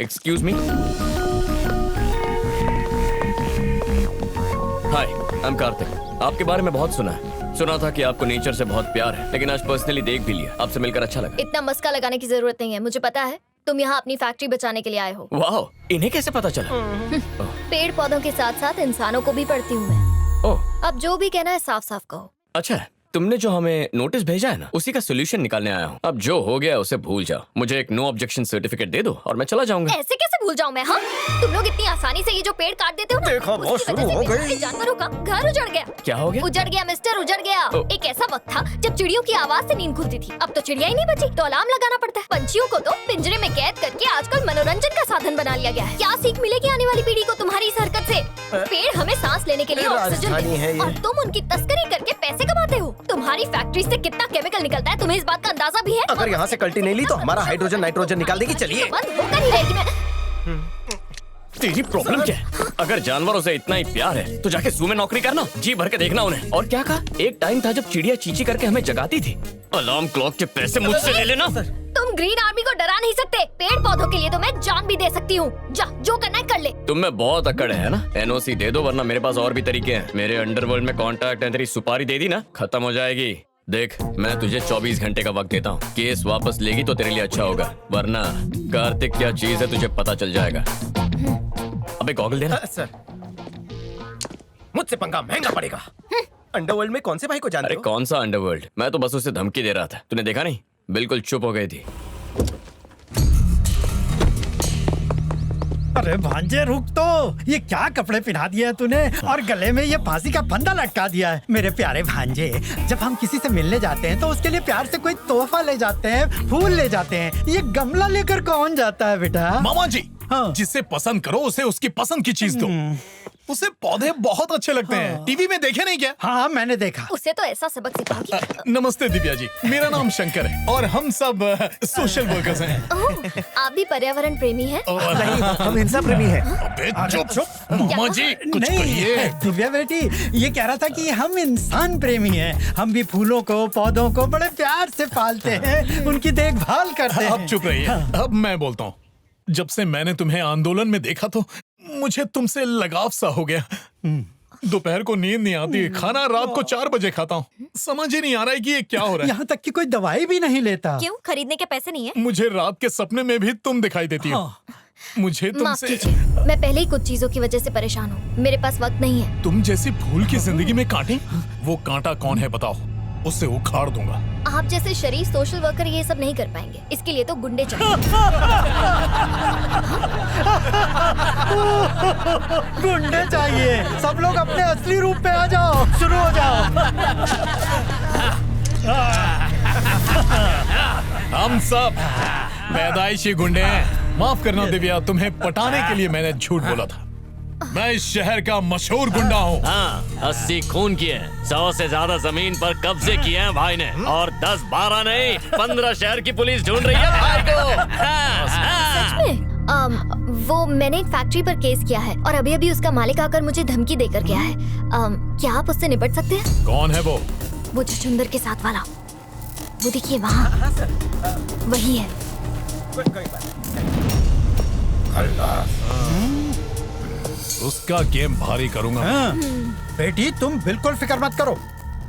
Excuse me. Hi, I am Kartik. आपके बारे में बहुत सुना है। सुना था कि आपको नेचर से बहुत प्यार है, लेकिन आज पर्सनली देख भी लिया। आपसे मिलकर अच्छा लगा। इतना मस्का लगाने की जरूरत नहीं है, मुझे पता है तुम यहाँ अपनी फैक्ट्री बचाने के लिए आए हो। वाह, इन्हें कैसे पता चला? पेड़ पौधों के साथ साथ इंसानों को भी पढ़ती हूँ मैं। ओह, अब जो भी कहना है साफ साफ कहो। अच्छा, तुमने जो हमें नोटिस भेजा है ना, उसी का सोल्यूशन निकालने आया हूँ। अब जो हो गया उसे भूल जाओ। मुझे एक नो ऑब्जेक्शन सर्टिफिकेट दे दो और मैं चला जाऊंगा। ऐसे कैसे भूल जाऊं मैं? हाँ, तुम लोग इतनी आसानी से ये जो पेड़ काट देते हो ना, देखा, बहुत उसकी शुरू वजह से हो मेरे गई। सारे जानवरों का घर उजड़ गया। क्या हो गया? उजड़ गया मिस्टर, उजड़ गया। ओ। एक ऐसा वक्त था जब चिड़ियों की आवाज से नींद खुलती थी। अब तो चिड़िया ही नहीं बची, तो अलार्म लगाना पड़ता है। पंछियों को तो पिंजरे में कैद करके आजकल मनोरंजन का साधन बना लिया गया है। क्या सीख मिलेगी आने वाली पीढ़ी को तुम्हारी इस हरकत से? पेड़ हमें सांस लेने के लिए ऑक्सीजन राजधानी है देते ये। और तुम उनकी तस्करी करके पैसे कमाते हो। तुम्हारी फैक्ट्री से कितना केमिकल निकलता है, तुम्हें इस बात का अंदाजा भी है? अगर यहाँ से कल्टी नहीं ली तो हमारा हाइड्रोजन नाइट्रोजन निकाल देगी। चलिए। बंद होकर ही रहेगी मैं। तेरी प्रॉब्लम क्या है? अगर जानवरों से इतना ही प्यार है तो जाके जू में नौकरी करना, जी भर के देखना उन्हें। और क्या कहा? एक टाइम था जब चिड़िया चींची करके हमें जगाती थी। अलार्म क्लॉक के पैसे मुझसे ले लेना। तुम ग्रीन आर्मी को डरा नहीं सकते। पेड़ पौधों के लिए तो मैं जान भी दे सकती हूँ। जा, जो करना है कर ले। तुम में बहुत अकड़ है ना? एनओसी दे दो, वरना मेरे पास और भी तरीके हैं। मेरे अंडरवर्ल्ड में कॉन्टैक्ट है। तेरी सुपारी दे दी ना, खत्म हो जाएगी। देख, मैं तुझे 24 घंटे का वक्त देता हूँ। केस वापस लेगी तो तेरे लिए अच्छा होगा, वरना कार्तिक क्या चीज है तुझे पता चल जाएगा। अबे गॉगल देना। सर, मुझसे पंगा महंगा पड़ेगा। अंडरवर्ल्ड में कौन से भाई को जानते अरे हो? कौन सा अंडरवर्ल्ड? मैं तो बस उसे धमकी दे रहा था। तूने देखा नहीं? बिल्कुल चुप हो गई थी। अरे भांजे रुक तो, ये क्या कपड़े पहना दिए हैं तूने और गले में ये फांसी का फंदा लटका दिया है। मेरे प्यारे भांजे, जब हम किसी से मिलने जाते हैं तो उसके लिए प्यार से कोई तोहफा ले जाते हैं, फूल ले जाते हैं। ये गमला लेकर कौन जाता है बेटा? मामा जी, हाँ। जिसे पसंद करो उसे उसकी पसंद की चीज दो। उसे पौधे बहुत अच्छे लगते हैं। टीवी में देखे नहीं क्या? हाँ, मैंने देखा। उसे तो ऐसा सबक सिखाऊंगी। नमस्ते दिव्या जी, मेरा नाम शंकर है और हम सब सोशल वर्कर्स हैं। ओह, आप भी पर्यावरण प्रेमी हैं? नहीं, हम हिंसा प्रेमी हैं। अबे चुप। मामा जी कुछ कहिए। नहीं दिव्या बेटी, ये कह रहा था कि हम इंसान प्रेमी हैं। हम भी फूलों को, पौधों को बड़े प्यार से पालते हैं, उनकी देखभाल करते हैं। अब चुप रहिए। अब मैं बोलता हूँ। जब से मैंने तुम्हें आंदोलन में देखा तो मुझे तुमसे लगाव सा हो गया। दोपहर को नींद नहीं आती, खाना रात को 4 बजे खाता हूँ। समझ ही नहीं आ रहा है कि ये क्या हो रहा है। यहाँ तक कि कोई दवाई भी नहीं लेता। क्यों? खरीदने के पैसे नहीं है? मुझे रात के सपने में भी तुम दिखाई देती हो। मुझे माफ तुमसे कीजिए, मैं पहले ही कुछ चीजों की वजह से परेशान हूँ। मेरे पास वक्त नहीं है। तुम जैसी फूल की जिंदगी में कांटे? वो कांटा कौन है बताओ, उसे उखाड़ दूंगा। आप जैसे शरीफ सोशल वर्कर ये सब नहीं कर पाएंगे। इसके लिए तो गुंडे चाहिए। गुंडे चाहिए। सब लोग अपने असली रूप पे आ जाओ, शुरू हो जाओ। हम सब पैदाइशी गुंडे हैं। माफ करना दिव्या, तुम्हें पटाने के लिए मैंने झूठ बोला था। मैं इस शहर का मशहूर गुंडा हूँ। हाँ, 80 खून किए, 100 से ज्यादा जमीन पर कब्जे किए हैं भाई ने, और 10-12 नहीं 15 शहर की पुलिस ढूंढ रही है भाई को। हाँ, वो मैंने एक फैक्ट्री पर केस किया है और अभी अभी उसका मालिक आकर मुझे धमकी देकर गया है। क्या आप उससे निपट सकते हैं? कौन है वो? वो चुचुंदर के साथ वाला, वो देखिए वहाँ, वही है। उसका गेम भारी करूंगा। हाँ, बेटी तुम बिल्कुल फिक्र मत करो।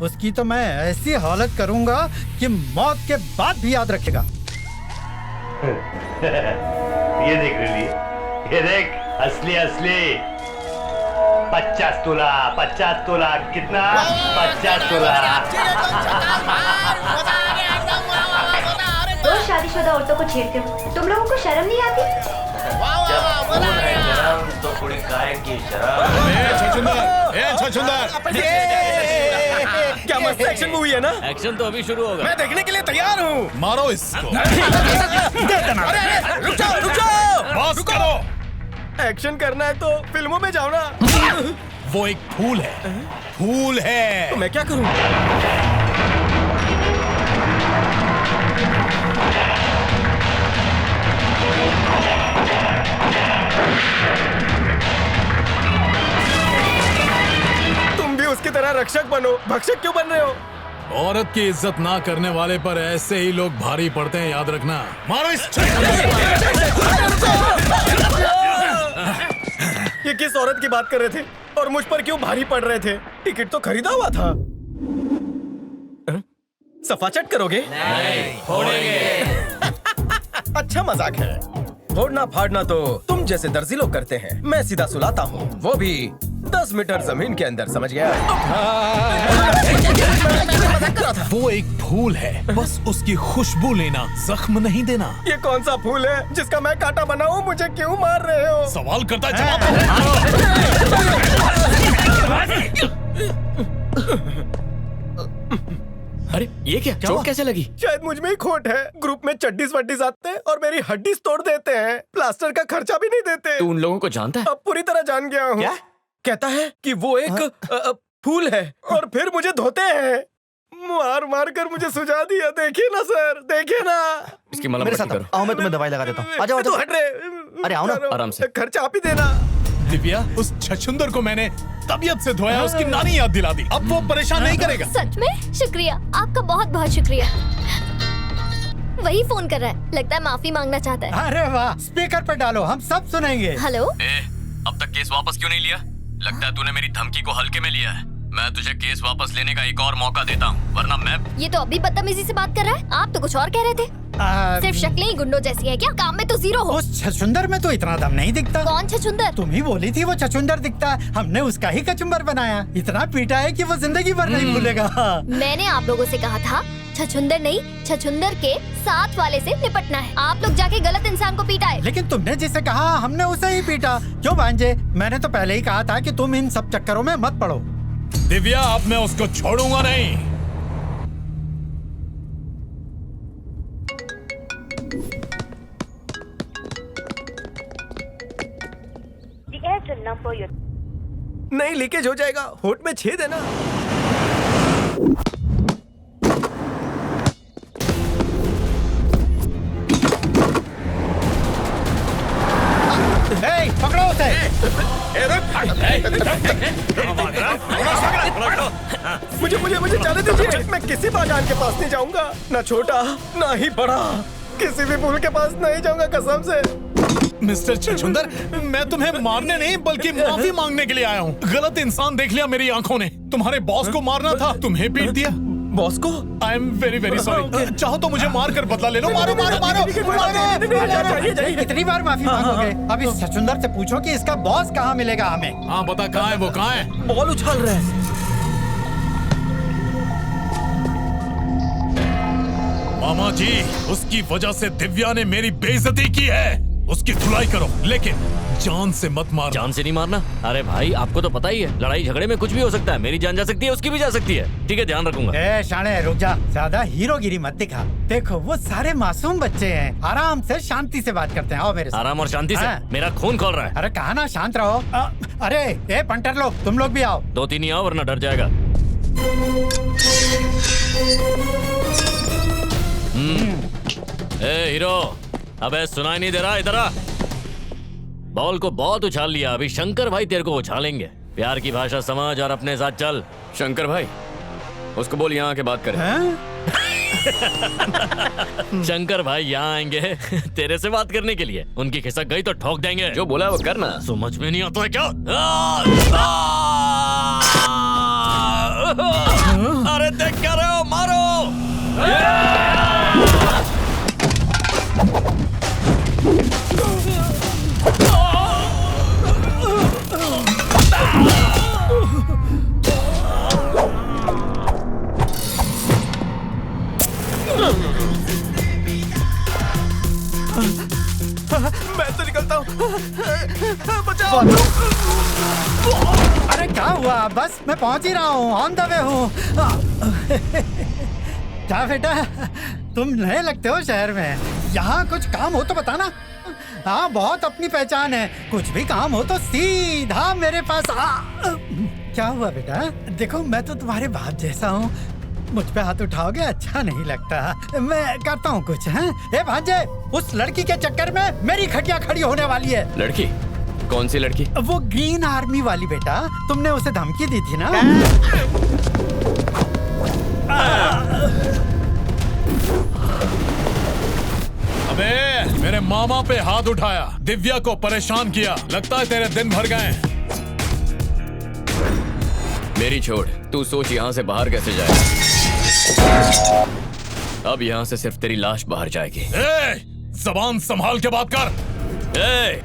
उसकी तो मैं ऐसी हालत करूंगा कि मौत के बाद भी याद रखेगा। ये देख रिली, ये देख असली असली 50 तोला कितना? 50 तोला। दो शादीशुदा औरतों को छेड़ते हो, तुम लोगों को शर्म नहीं आती? जब खून है गरम तो कुड़ी काय की शराब। छछुंदर, क्या मस्त एक्शन मूवी है ना? एक्शन तो अभी शुरू होगा। मैं देखने के लिए तैयार हूँ। मारो इसको। रुक जाओ। बस करो। एक्शन करना है तो फिल्मों में जाओ ना। वो एक फूल है, फूल है। तो मैं क्या करूँ? तुम भी उसकी तरह रक्षक बनो। भक्षक क्यों बन रहे हो? औरत की इज्जत ना करने वाले पर ऐसे ही लोग भारी पड़ते हैं, याद रखना। मारो इस ये किस औरत की बात कर रहे थे और मुझ पर क्यों भारी पड़ रहे थे? टिकट तो खरीदा हुआ था। सफा चट करोगे? नहीं, फोड़ेंगे। अच्छा मजाक है। फोड़ना फाड़ना तो तुम जैसे दर्जी लोग करते हैं, मैं सीधा सुलाता हूँ, वो भी 10 मीटर जमीन के अंदर, समझ गया? वो एक फूल है, बस उसकी खुशबू लेना, जख्म नहीं देना। ये कौन सा फूल है जिसका मैं कांटा बना हूँ? मुझे क्यों मार रहे हो? सवाल करता है, जवाब अरे ये क्या, चोट कैसे लगी? शायद मुझ में ही खोट है। ग्रुप में चड्डीज वड्डीज आते हैं और मेरी हड्डीज तोड़ देते हैं, प्लास्टर का खर्चा भी नहीं देते। तू उन लोगों को जानता है? अब पूरी तरह जान गया हूँ। कहता है कि वो एक फूल है और फिर मुझे धोते हैं। मार मार कर मुझे सुझा दिया। देखिए ना सर, देखिए ना। इसकी मलहम मेरे पट्टी साथ करो। आओ, मैं तुम्हें दवाई लगा देता हूँ। आ जाओ, आ तू जाओ। हट रे। अरे आओ ना। आराम से। खर्चा आप ही देना। दिव्या, उस छछुंदर को मैंने तबीयत से धोया, उसकी नानी याद दिला दी। अब वो परेशान नहीं करेगा। सच में शुक्रिया, आपका बहुत बहुत शुक्रिया। वही फोन कर रहा है, लगता है माफी मांगना चाहता है। अरे वाह, स्पीकर पे डालो, हम सब सुनेंगे। हेलो, अब तक केस वापस क्यों नहीं लिया? लगता है तूने मेरी धमकी को हल्के में लिया है। मैं तुझे केस वापस लेने का एक और मौका देता हूँ, वरना मैं। ये तो अभी बदतमीजी से बात कर रहा है। आप तो कुछ और कह रहे थे। सिर्फ शक्लें ही गुंडों जैसी है क्या? काम में तो जीरो हो। उस छछुंदर में तो इतना दम नहीं दिखता। कौन छछुंदर? तुम ही बोली थी वो छछुंदर दिखता है, हमने उसका ही कचुम्बर बनाया। इतना पीटा है कि वो जिंदगी भर नहीं भूलेगा। मैंने आप लोगों से कहा था छछुंदर नहीं, छछुंदर के साथ वाले से निपटना है। आप लोग जाके गलत इंसान को पीटा है। लेकिन तुमने जिसे कहा हमने उसे ही पीटा। क्यों भांजे? मैंने तो पहले ही कहा था कि तुम इन सब चक्करों में मत पड़ो। दिव्या, अब मैं उसको छोड़ूंगा नहीं। The Airtel number you're नहीं, लीकेज हो जाएगा। होठ में छेद है ना। ए, पकड़ो उसे। मुझे जाने दीजिए। मैं किसी बागान के पास नहीं जाऊंगा, ना छोटा ना ही बड़ा। किसी भी फूल के पास नहीं जाऊंगा, कसम से। मिस्टर छछुंदर, मैं तुम्हें मारने नहीं बल्कि माफी मांगने के लिए आया हूँ। गलत इंसान देख लिया मेरी आंखों ने। तुम्हारे बॉस को मारना था, तुम्हें पीट दिया। बॉस को? I am very very sorry. चाहो तो मुझे मार कर बदला ले लो। मारो मारो मारो, कितनी बार माफी मांगोगे? अब इस छछुंदर से पूछो कि इसका बॉस कहाँ मिलेगा हमें। हाँ बता, कहाँ है वो, कहाँ है? बॉल उछाल रहे हैं। मामा जी, उसकी वजह से दिव्या ने मेरी बेइज्जती की है। उसकी धुलाई करो, लेकिन जान से मत मारना। जान से नहीं मारना? अरे भाई, आपको तो पता ही है, लड़ाई झगड़े में कुछ भी हो सकता है। मेरी जान जा सकती है, उसकी भी जा सकती है। ठीक है, ध्यान रखूंगा। ए शाणे, रुक जा। ज्यादा हीरोगिरी मत दिखा। देखो वो सारे मासूम बच्चे हैं, आराम से शांति से बात करते हैं। आओ मेरे साथ। आराम और शांति से? हाँ। मेरा खून खोल रहा है। अरे कहा ना शांत रहो। अरे ए पंटर लोग, तुम लोग भी आओ। 2-3 ही आओ, वरना डर जाएगा। ए हीरो, अबे सुनाई नहीं दे रहा? इधर आ। बॉल को बहुत उछाल लिया, अभी शंकर भाई तेरे को उछालेंगे। प्यार की भाषा समझ और अपने साथ चल। शंकर भाई, उसको बोल यहाँ आके बात करें। शंकर भाई यहाँ आएंगे तेरे से बात करने के लिए। उनकी खिसक गई तो ठोक देंगे। जो बोला वो करना। समझ में नहीं आता है क्या? अरे देख क्या रहे हो, मारो। मैं तो निकलता हूँ। बचाओ। अरे क्या हुआ? बस मैं पहुंच ही रहा हूँ, ऑन द वे हूँ। क्या बेटा, तुम नए लगते हो शहर में। यहाँ कुछ काम हो तो बताना। हाँ, बहुत अपनी पहचान है। कुछ भी काम हो तो सीधा मेरे पास आ। क्या हुआ बेटा? देखो मैं तो तुम्हारे बाप जैसा हूँ, मुझ पे हाथ उठाओगे अच्छा नहीं लगता। मैं करता हूँ कुछ। हैं? ए भांजे, उस लड़की के चक्कर में मेरी खटिया खड़ी होने वाली है। लड़की? कौन सी लड़की? वो ग्रीन आर्मी वाली बेटा, तुमने उसे धमकी दी थी ना? अबे मेरे मामा पे हाथ उठाया, दिव्या को परेशान किया, लगता है तेरे दिन भर गए। मेरी छोड़, तू सोच यहाँ से बाहर कैसे जाएगा। अब यहाँ से सिर्फ तेरी लाश बाहर जाएगी। जबान संभाल के बात कर।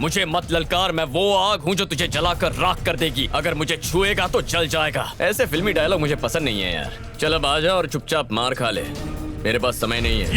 मुझे मत ललकार, मैं वो आग हूँ जो तुझे जलाकर राख कर देगी। अगर मुझे छुएगा तो जल जाएगा। ऐसे फिल्मी डायलॉग मुझे पसंद नहीं है यार। चल अब आजा और चुपचाप मार खा ले, मेरे पास समय नहीं है।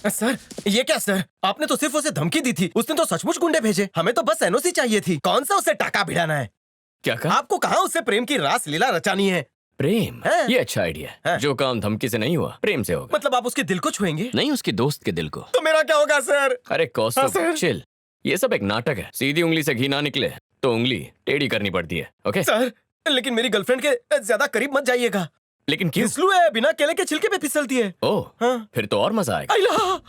सर, ये क्या सर? आपने तो सिर्फ उसे धमकी दी थी, उसने तो सचमुच गुंडे भेजे। हमें तो बस एनओसी चाहिए थी। कौन सा उसे टाका भिड़ाना है? क्या कहा? आपको कहा उससे प्रेम की रास लीला रचानी है? प्रेम? ये अच्छा आइडिया है। जो काम धमकी से नहीं हुआ, प्रेम से होगा। मतलब आप उसके दिल को छुएंगे? नहीं, उसके दोस्त के दिल को। तो मेरा क्या होगा सर? अरे कौस्तुभ, चिल। ये सब एक नाटक है। सीधी उंगली से घी ना निकले तो उंगली टेढ़ी करनी पड़ती है। ओके सर, लेकिन मेरी गर्लफ्रेंड के ज्यादा करीब मत जाइएगा। लेकिन क्यों? फिसलू है, बिना केले के छिलके पे फिसलती है। ओह, फिर तो और मजा आएगा। आइला।